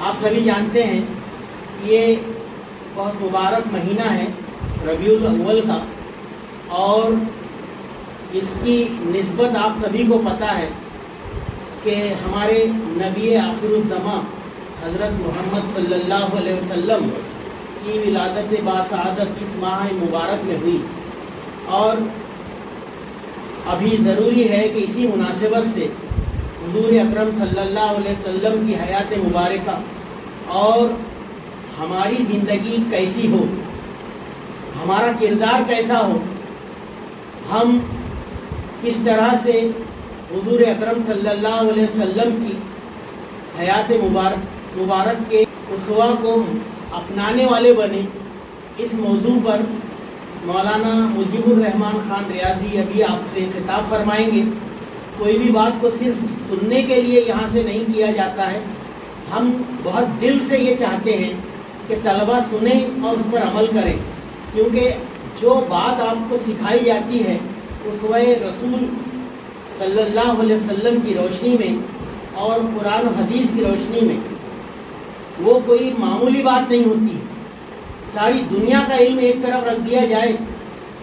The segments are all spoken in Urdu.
آپ سبھی جانتے ہیں یہ بہت مبارک مہینہ ہے ربیع الاول کا، اور اس کی نسبت آپ سبھی کو پتہ ہے کہ ہمارے نبی آخر الزماں حضرت محمد صلی اللہ علیہ وسلم کی ولادت باسعادت اس ماہ مبارک میں ہوئی، اور ابھی ضروری ہے کہ اسی مناسبت سے حضور اکرم صلی اللہ علیہ وسلم کی حیات مبارکہ اور ہماری زندگی کیسی ہو، ہمارا کردار کیسا ہو، ہم کس طرح سے حضور اکرم صلی اللہ علیہ وسلم کی حیات مبارک کے اسوہ کو اپنانے والے بنے، اس موضوع پر مولانا مجیب الرحمان خان ریاضی ابھی آپ سے خطاب فرمائیں گے۔ کوئی بھی بات کو صرف سننے کے لیے یہاں سے نہیں کیا جاتا ہے، ہم بہت دل سے یہ چاہتے ہیں کہ طلبہ سنیں اور اس پر عمل کریں، کیونکہ جو بات آپ کو سکھائی جاتی ہے اسوہ رسول صلی اللہ علیہ وسلم کی روشنی میں اور قرآن و حدیث کی روشنی میں وہ کوئی معمولی بات نہیں ہوتی ہے۔ ساری دنیا کا علم ایک طرف رکھ دیا جائے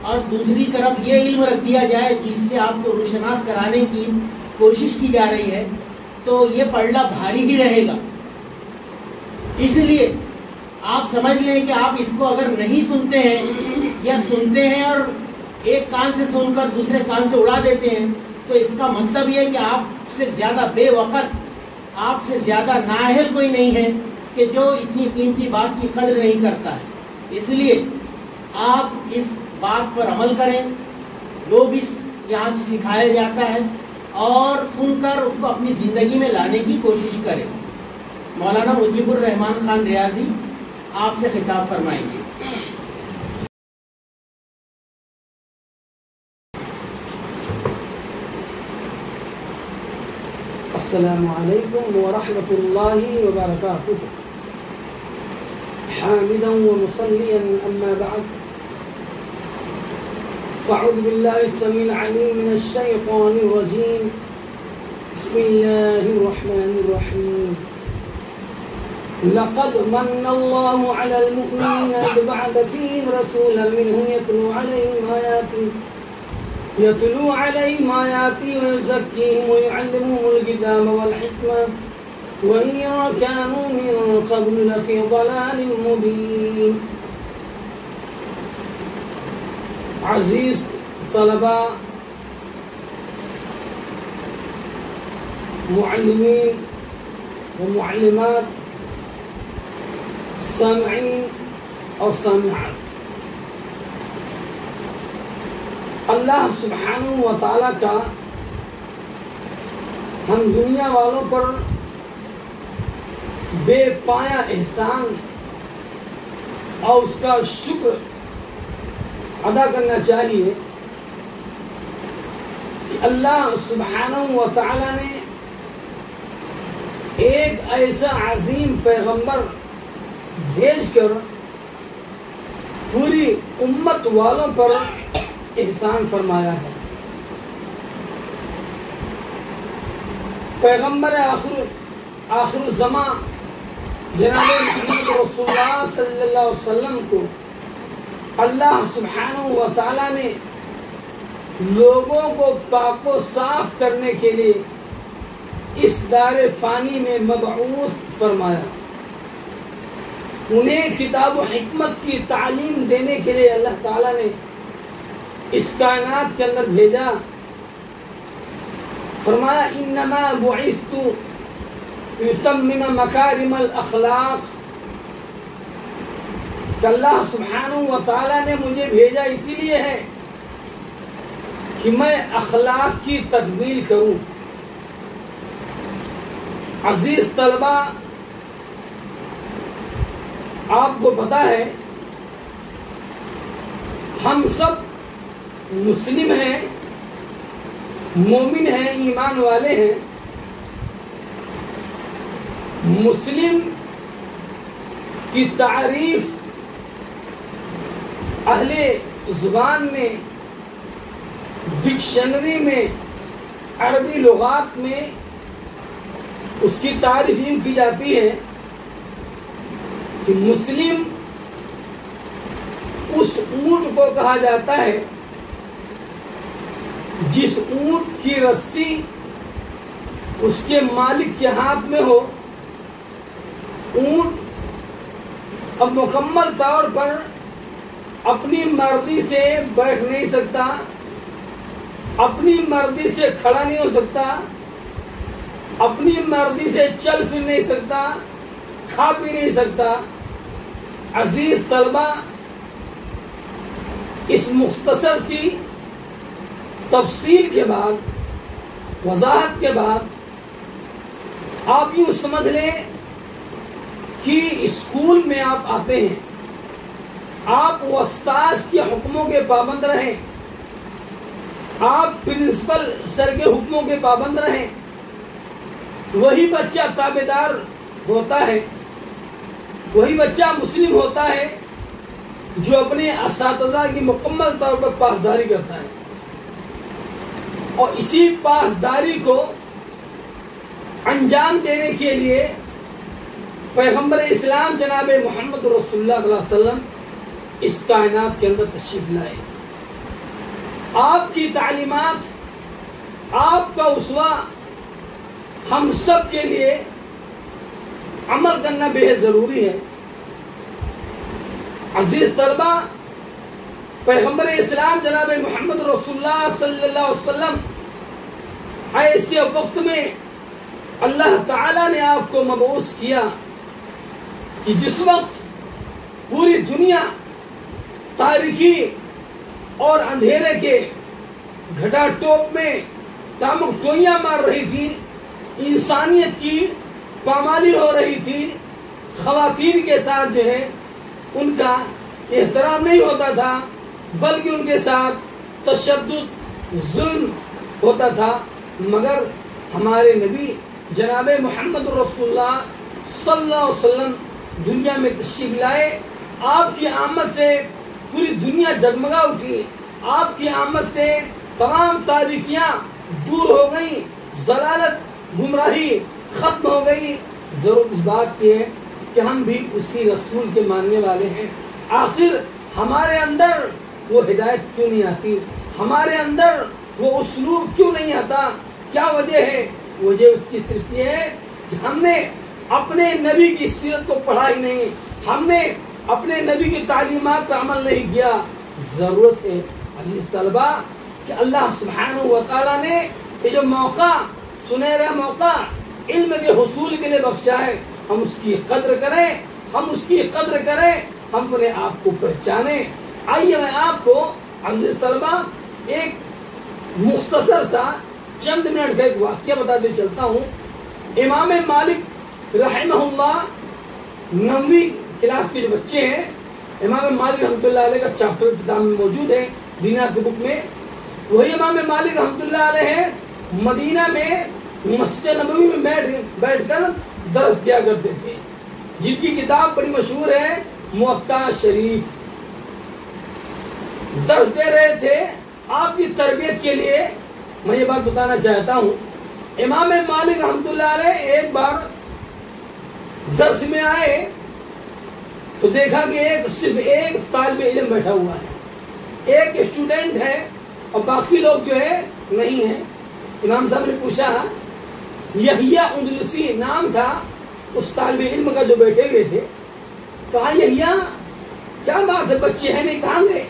اور دوسری طرف یہ علم رکھ دیا جائے جس سے آپ کو روشناس کرانے کی کوشش کی جا رہی ہے، تو یہ پڑھنا بھاری ہی رہے گا۔ اس لیے آپ سمجھ لیں کہ آپ اس کو اگر نہیں سنتے ہیں یا سنتے ہیں اور ایک کان سے سن کر دوسرے کان سے اڑا دیتے ہیں، تو اس کا مطلب یہ کہ آپ سے زیادہ بے وقت، آپ سے زیادہ نااہل کوئی نہیں ہے کہ جو اتنی قیمتی بات کی قدر نہیں کرتا ہے۔ اس لیے آپ اس بات پر عمل کریں جو بھی یہاں سے سکھایا جاتا ہے، اور سن کر اس کو اپنی زندگی میں لانے کی کوشش کریں۔ مولانا مجیب الرحمان خان ریاضی آپ سے خطاب فرمائیں گے۔ السلام علیکم ورحمۃ اللہ وبرکاتہ۔ حامدا ومصلیا اما بعد، فاعوذ باللہ السمیع العلیم من الشیطان الرجیم، بسم اللہ الرحمن الرحیم۔ لقد من اللہ علی المؤمنین اذ بعث فیہم رسولا منہم يتلو عليهم آياته ويزكيهم ويعلمهم الكتاب والحكمة وإن كانوا من قبل لفي ضلال مبين۔ عزیز طلبہ، معلمین و معلمات، سامعین اور سامعات، اللہ سبحانہ و تعالیٰ کا ہم دنیا والوں پر بے پایا احسان اور اس کا شکر ادا کرنا چاہیے کہ اللہ سبحانہ و تعالیٰ نے ایک ایسا عظیم پیغمبر بھیج کر پوری امت والوں پر احسان فرمایا ہے۔ پیغمبر آخر الزمان جناب محمد رسول اللہ صلی اللہ علیہ وسلم کو اللہ سبحانہ و تعالیٰ نے لوگوں کو پاک و صاف کرنے کے لیے اس دار فانی میں مبعوث فرمایا، انہیں کتاب و حکمت کی تعلیم دینے کے لیے اللہ تعالیٰ نے اس کائنات کے اندر بھیجا۔ فرمایا انما بعثت لاتمم مکارم الاخلاق، کہ اللہ سبحانہ و تعالیٰ نے مجھے بھیجا اسی لیے ہے کہ میں اخلاق کی تکمیل کروں۔ عزیز طلبہ، آپ کو پتہ ہے ہم سب مسلم ہیں، مومن ہیں، ایمان والے ہیں۔ مسلم کی تعریف اہل زبان میں، ڈکشنری میں، عربی لغات میں اس کی تعریف یوں کی جاتی ہے کہ مسلم اس اونٹ کو کہا جاتا ہے جس اونٹ کی رسی اس کے مالک کے ہاتھ میں ہو. اونٹ اب مکمل طور پر اپنی مرضی سے بیٹھ نہیں سکتا، اپنی مرضی سے کھڑا نہیں ہو سکتا، اپنی مرضی سے چل پھر نہیں سکتا، کھا پی نہیں سکتا. عزیز طلبہ، اس مختصر سی تفصیل کے بعد، وضاحت کے بعد، آپ یوں سمجھ لیں کہ اسکول میں آپ آتے ہیں، آپ استاذ کے حکموں کے پابند رہیں، آپ پرنسپل سر کے حکموں کے پابند رہیں. وہی بچہ تابعدار ہوتا ہے، وہی بچہ مسلم ہوتا ہے جو اپنے اساتذہ کی مکمل طور پر پاسداری کرتا ہے. اور اسی پاسداری کو انجام دینے کے لیے پیغمبر اسلام جناب محمد رسول اللہ صلی اللہ علیہ وسلم اس کائنات کے اندر تشریف لائے. آپ کی تعلیمات، آپ کا اسوہ ہم سب کے لیے عمل کرنا بے حد ضروری ہے. عزیز طلبہ، پیغمبر اسلام جناب محمد رسول اللہ صلی اللہ علیہ وسلم ایسے وقت میں اللہ تعالیٰ نے آپ کو مبعوث کیا کہ جس وقت پوری دنیا تاریکی اور اندھیرے کے گھٹا ٹوپ میں تامک ٹوئیاں مار رہی تھی، انسانیت کی پامالی ہو رہی تھی، خواتین کے ساتھ جو ہے ان کا احترام نہیں ہوتا تھا، بلکہ ان کے ساتھ تشدد، ظلم ہوتا تھا. مگر ہمارے نبی جناب محمد رسول اللہ صلی اللہ علیہ وسلم دنیا میں تشریف لائے. آپ کی آمد سے پوری دنیا جگمگا اٹھی، آپ کی آمد سے تمام تاریکیاں دور ہو گئیں، ضلالت، گمراہی ختم ہو گئی. ضرورت اس بات کی ہے کہ ہم بھی اسی رسول کے ماننے والے ہیں. آخر ہمارے اندر وہ ہدایت کیوں نہیں آتی؟ ہمارے اندر وہ اسلوب کیوں نہیں آتا؟ کیا وجہ ہے؟ وجہ اس کی صرف یہ ہے کہ ہم نے اپنے نبی کی سیرت کو پڑھا ہی نہیں، ہم نے اپنے نبی کی تعلیمات پر عمل نہیں کیا. ضرورت ہے عزیز طلبہ کہ اللہ سبحانہ و تعالیٰ نے یہ جو موقع، سنہرا موقع علم کے حصول کے لیے بخشا ہے، ہم اس کی قدر کریں، ہم اس کی قدر کریں، ہم اپنے آپ کو پہچانیں. آئیے میں آپ کو عزیز طلبہ ایک مختصر سا چند منٹ کا ایک واقعہ بتاتے چلتا ہوں. امام مالک رحمہ اللہ، 9ویں کلاس کے جو بچے ہیں، امام مالک رحمۃ اللہ علیہ کا چیپٹر کتاب میں موجود ہے، دینیات کی بک میں. وہی امام مالک رحمۃ اللہ علیہ ہیں، مدینہ میں مسجد نبوی میں بیٹھ کر درس دیا کرتے تھے، جن کی کتاب بڑی مشہور ہے موطا شریف. درس دے رہے تھے. آپ کی تربیت کے لیے میں یہ بات بتانا چاہتا ہوں، امام مالک رحمۃ اللہ علیہ ایک بار درس میں آئے تو دیکھا کہ صرف ایک طالب علم بیٹھا ہوا ہے، ایک اسٹوڈنٹ ہے اور باقی لوگ جو ہے نہیں ہیں. امام صاحب نے پوچھا، یحییٰ اندلسی نام تھا اس طالب علم کا جو بیٹھے ہوئے تھے. کہا یحییٰ کیا بات ہے، بچے ہیں نہیں، کہاں گئے؟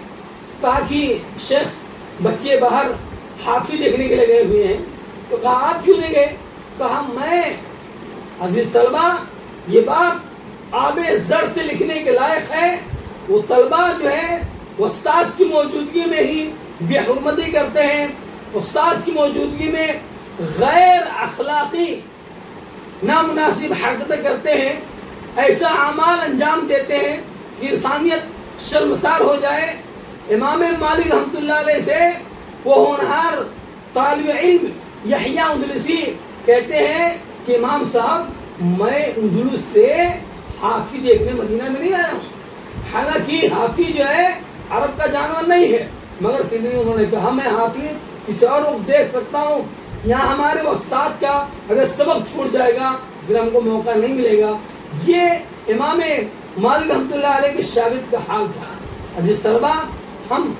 کہا کہ شیخ بچے باہر ہاتھی دیکھنے کے لیے گئے ہوئے ہیں. تو کہا آپ کیوں نہیں گئے؟ کہا میں. عزیز طلبہ، یہ بات آب زر سے لکھنے کے لائق ہے. وہ طلبہ جو ہے وہ استاذ کی موجودگی میں ہی بے حرمتی کرتے ہیں، استاذ کی موجودگی میں غیر اخلاقی نامناسب حرکتیں کرتے ہیں، ایسا اعمال انجام دیتے ہیں کہ انسانیت شرمسار ہو جائے. امام مالک رحمۃ اللہ علیہ سے وہ ہونہار طالب علم یحییٰ اندلسی کہتے ہیں کہ امام صاحب، میں اندلس سے ہاتھی دیکھنے مدینہ میں نہیں آیا ہوں. حالانکہ ہاتھی جو ہے عرب کا جانور نہیں ہے، مگر پھر بھی انہوں نے کہا میں ہاتھی کسی اور کو دیکھ سکتا ہوں. یہاں ہمارے استاد کا اگر سبق چھوٹ جائے گا پھر ہم کو موقع نہیں ملے گا. یہ امام مالک رحمۃ اللہ علیہ کے شاگرد کا حال تھا. عزیز طلبہ، ہم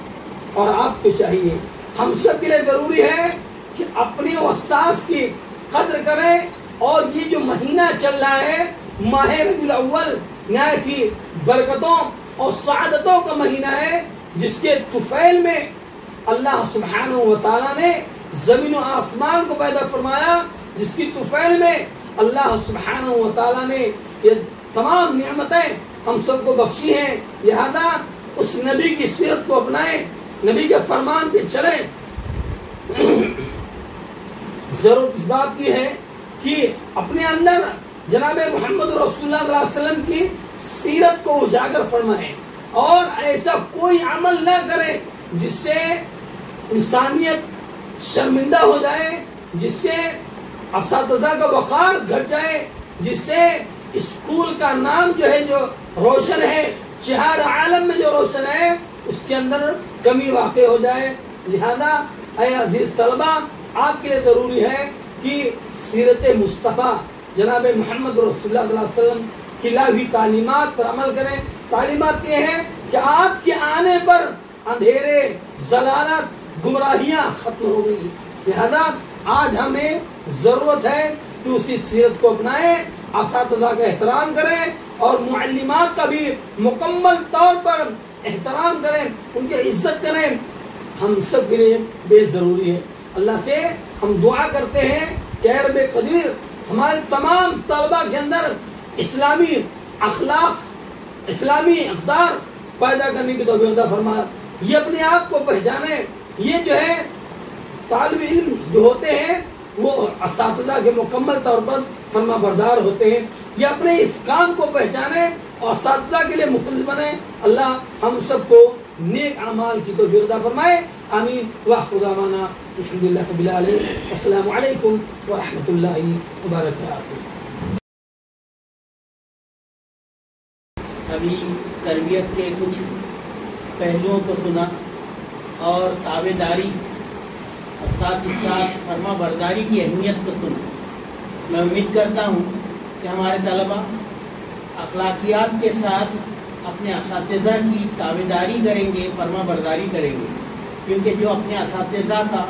اور آپ کو چاہیے، ہم سب کے لیے ضروری ہے کہ اپنے استاذ کی قدر کریں. اور یہ جو مہینہ چل رہا ہے ماہ ربیع الاول، نہایت ہی برکتوں اور سعادتوں کا مہینہ ہے، جس کے طفیل میں اللہ سبحانہ و تعالیٰ نے زمین و آسمان کو پیدا فرمایا، جس کی طفیل میں اللہ سبحانہ و تعالیٰ نے یہ تمام نعمتیں ہم سب کو بخشی ہیں. لہذا اس نبی کی سیرت کو اپنائیں، نبی کے فرمان پہ چلیں. ضرورت اس بات کی ہے کہ اپنے اندر جناب محمد رسول اللہ صلی اللہ علیہ وسلم کی سیرت کو اجاگر فرمائیں، اور ایسا کوئی عمل نہ کریں جس سے انسانیت شرمندہ ہو جائے، جس سے اساتذہ کا وقار گھٹ جائے، جس سے اسکول کا نام جو ہے جو روشن ہے، چہار عالم میں جو روشن ہے، اس کے اندر کمی واقع ہو جائے. لہذا اے عزیز طلبہ، آپ کے لیے ضروری ہے کہ سیرت مصطفیٰ جناب محمد رسول اللہ صلی اللہ علیہ وسلم کی لائی تعلیمات پر عمل کریں. تعلیمات یہ ہیں کہ آپ کے آنے پر اندھیرے، ضلالت، گمراہیاں ختم ہو گئی. لہذا آج ہمیں ضرورت ہے کہ اسی سیرت کو اپنائیں، اساتذہ کا احترام کریں، اور معلمات کا بھی مکمل طور پر احترام کریں، ان کی عزت کریں. ہم سب کے لیے بے ضروری ہے. اللہ سے ہم دعا کرتے ہیں کہ اے رب قدیر، ہمارے تمام طلبہ کے اندر اسلامی اخلاق، اسلامی اقدار پیدا کرنے کی توفیق عطا فرما. یہ اپنے آپ کو پہچانے. یہ جو ہے طالب علم جو ہوتے ہیں وہ اساتذہ کے مکمل طور پر فرما بردار ہوتے ہیں. یہ اپنے اس کام کو پہچانے اور اساتذہ کے لیے مخلص بنے. اللہ ہم سب کو نیک اعمال کی توفیق عطا فرمائے. آمین. وآخر دعوانا الحمدللہ رب العالمین. السلام علیکم ورحمۃ اللہ وبرکاتہ. ابھی تربیت کے کچھ پہلوؤں کو سنا اور تابع داری اور ساتھ ہی ساتھ فرما برداری کی اہمیت کو سنا. میں امید کرتا ہوں کہ ہمارے طلبہ اخلاقیات کے ساتھ اپنے اساتذہ کی تابع داری کریں گے، فرما برداری کریں گے، کیونکہ جو اپنے اساتذہ کا،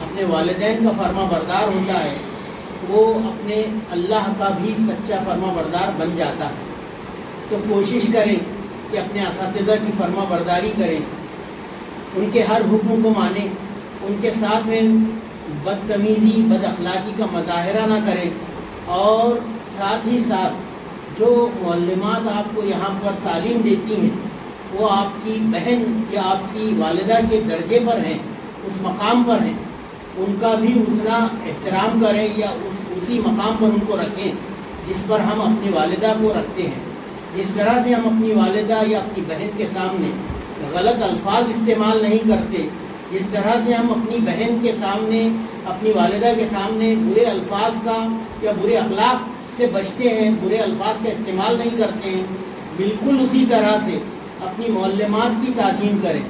اپنے والدین کا فرما بردار ہوتا ہے وہ اپنے اللہ کا بھی سچا فرما بردار بن جاتا ہے. تو کوشش کریں کہ اپنے اساتذہ کی فرما برداری کریں، ان کے ہر حکم کو مانیں، ان کے ساتھ میں بدتمیزی، بد اخلاقی کا مظاہرہ نہ کریں، اور ساتھ ہی ساتھ جو معلمات آپ کو یہاں پر تعلیم دیتی ہیں وہ آپ کی بہن یا آپ کی والدہ کے درجے پر ہیں، اس مقام پر ہیں، ان کا بھی اتنا احترام کریں یا اسی مقام پر ان کو رکھیں جس پر ہم اپنی والدہ کو رکھتے ہیں. جس طرح سے ہم اپنی والدہ یا اپنی بہن کے سامنے غلط الفاظ استعمال نہیں کرتے، جس طرح سے ہم اپنی بہن کے سامنے، اپنی والدہ کے سامنے برے الفاظ کا یا برے اخلاق سے بچتے ہیں، برے الفاظ کا استعمال نہیں کرتے ہیں، بالکل اسی طرح سے اپنی معلمات کی تعظیم کریں.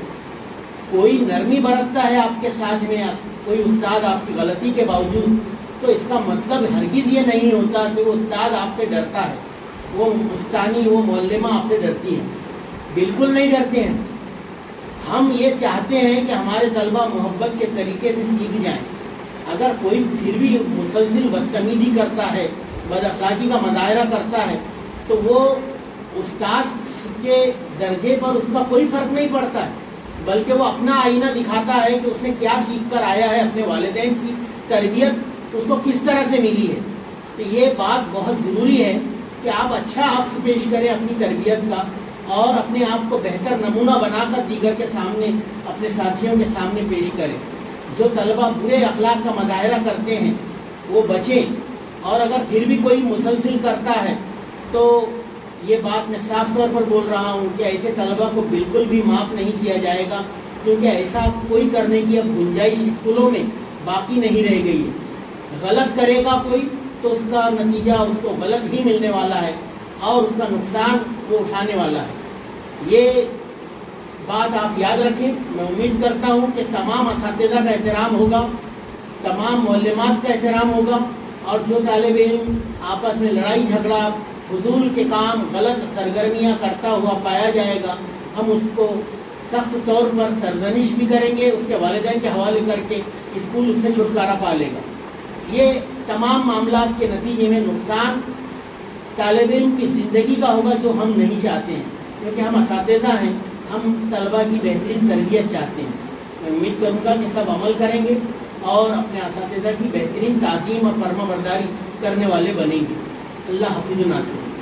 کوئی نرمی برتتا ہے آپ کے ساتھ میں، کوئی استاد آپ کی غلطی کے باوجود، تو اس کا مطلب ہرگز یہ نہیں ہوتا کہ وہ استاد آپ سے ڈرتا ہے، وہ استانی، وہ معلمہ آپ سے ڈرتی ہے. بالکل نہیں ڈرتے ہیں. ہم یہ چاہتے ہیں کہ ہمارے طلبہ محبت کے طریقے سے سیکھ جائیں. اگر کوئی پھر بھی مسلسل بدتمیزی کرتا ہے، بد اخلاقی کا مظاہرہ کرتا ہے، تو وہ استاد کے درجے پر اس کا کوئی فرق نہیں پڑتا ہے، بلکہ وہ اپنا آئینہ دکھاتا ہے کہ اس نے کیا سیکھ کر آیا ہے، اپنے والدین کی تربیت اس کو کس طرح سے ملی ہے. تو یہ بات بہت ضروری ہے کہ آپ اچھا عکس پیش کریں اپنی تربیت کا، اور اپنے آپ کو بہتر نمونہ بنا کر دیگر کے سامنے، اپنے ساتھیوں کے سامنے پیش کریں. جو طلبہ برے اخلاق کا مظاہرہ کرتے ہیں وہ بچیں، اور اگر پھر بھی کوئی مسلسل کرتا ہے تو یہ بات میں صاف طور پر بول رہا ہوں کہ ایسے طلبہ کو بالکل بھی معاف نہیں کیا جائے گا، کیونکہ ایسا کوئی کرنے کی اب گنجائش اسکولوں میں باقی نہیں رہ گئی ہے. غلط کرے گا کوئی تو اس کا نتیجہ اس کو غلط ہی ملنے والا ہے، اور اس کا نقصان وہ اٹھانے والا ہے. یہ بات آپ یاد رکھیں. میں امید کرتا ہوں کہ تمام اساتذہ کا احترام ہوگا، تمام معلمات کا احترام ہوگا، اور جو طالب علم آپس میں لڑائی جھگڑا، فضول کے کام غلط سرگرمیاں کرتا ہوا پایا جائے گا، ہم اس کو سخت طور پر سرزنش بھی کریں گے، اس کے والدین کے حوالے کر کے اسکول اس سے چھٹکارا پا لے گا۔ یہ تمام معاملات کے نتیجے میں نقصان طالب علم کی زندگی کا ہوگا، جو ہم نہیں چاہتے ہیں، کیونکہ ہم اساتذہ ہیں، ہم طلباء کی بہترین تربیت چاہتے ہیں۔ میں امید کروں گا کہ سب عمل کریں گے اور اپنے اساتذہ کی بہترین تعظیم اور فرما برداری کرنے والے بنیں گے۔ اللہ حافظ و ناصر۔